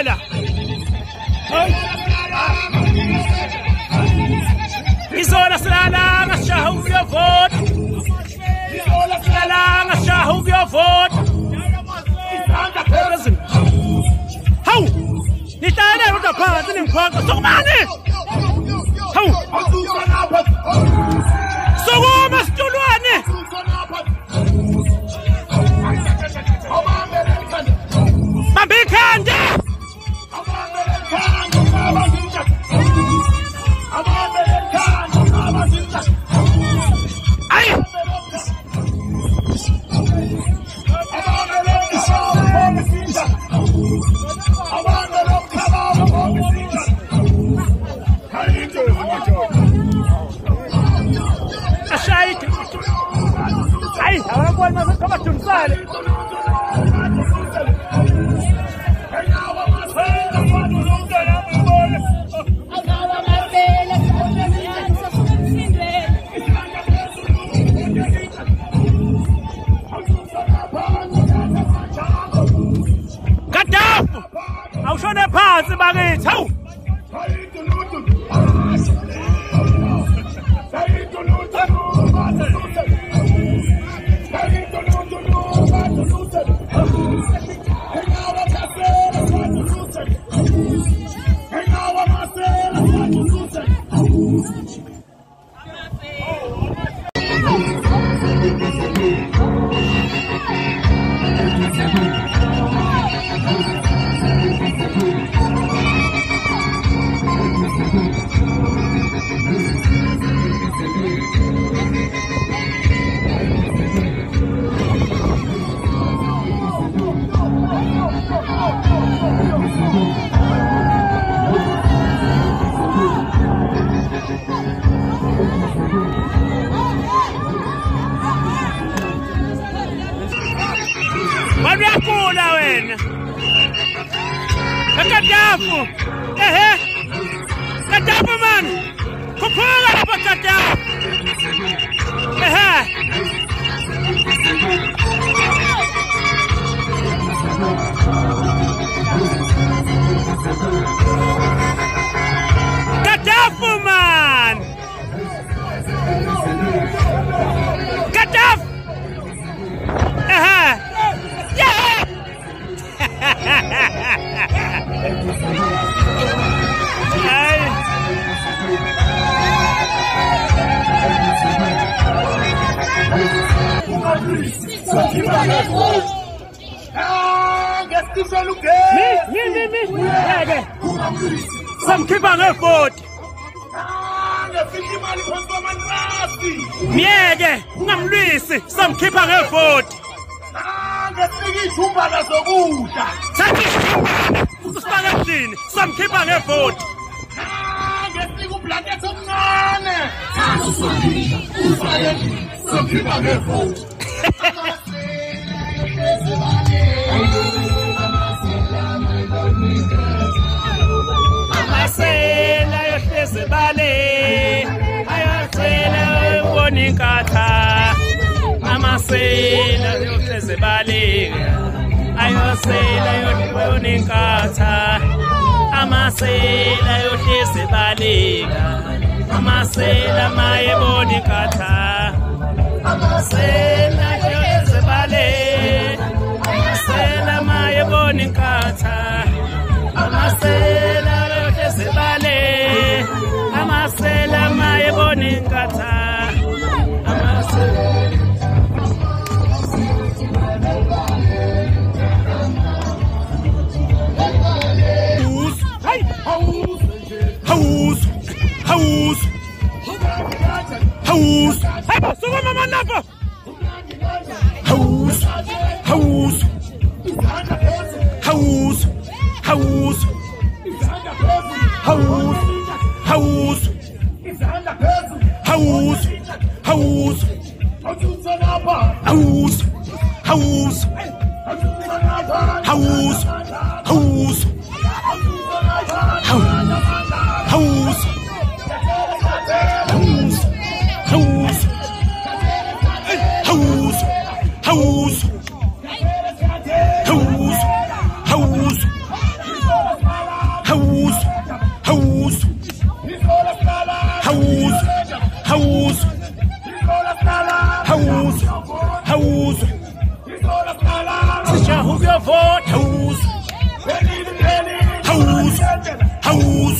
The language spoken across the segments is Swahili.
Isela. Izola silalanga shahu your vote. Izola silalanga shahu your vote. How? Nitana uta phansi nimkhonqa sokumani. How? Sokuma situlwane. Mabikande. Awushone phansi bakithi hawu Wabuyakula wena Kadafu Kadafu man Kuphula lapha Kadafu Kadafu man Kadafu Samkhipha ngevoti Miyeke ungamlwisi samkhipha ngevoti Ngesifika zokudla Sathi usifaka endlini samkhipha ngevoti ngesifika ublanket omncane samkhipha ngevoti Amasela yohleze bale ayacela ubona inkatha Amasela yohleze bale ayosela yobona inkatha Amasela yohleze bale Amasela mayebona inkatha Amasela yohleze bale Amasela mayebona inkatha Amasela yohleze bale Amasela mayebona inkatha Amasela House. Hey, so what mama napa? House. House. House. House. House. House. House. House. House. House. House. House. House. House. House, house. Sister, who your vote? House, house,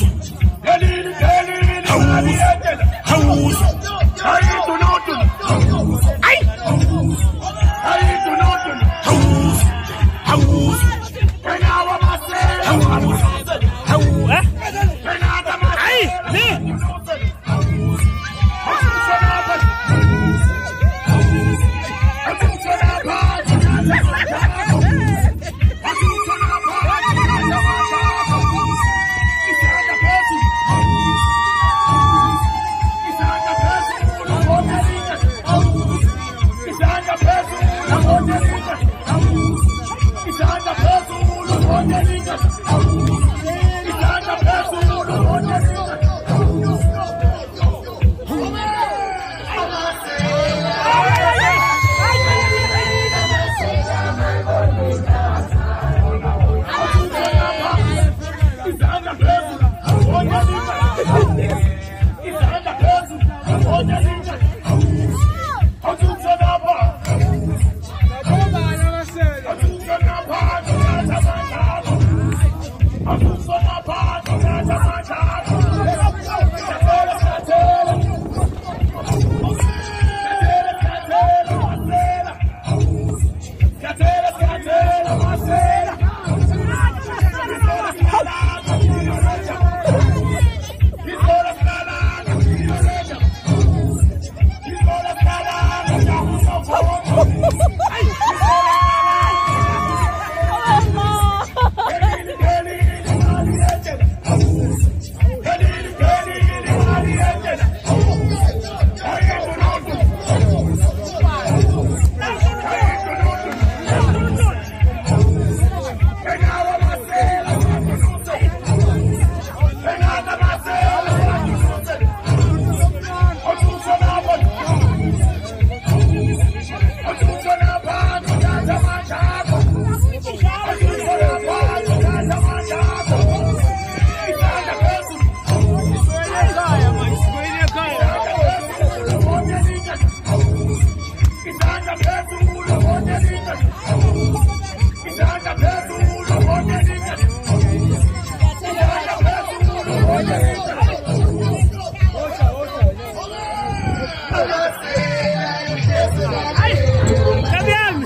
house, house, house. Très bien.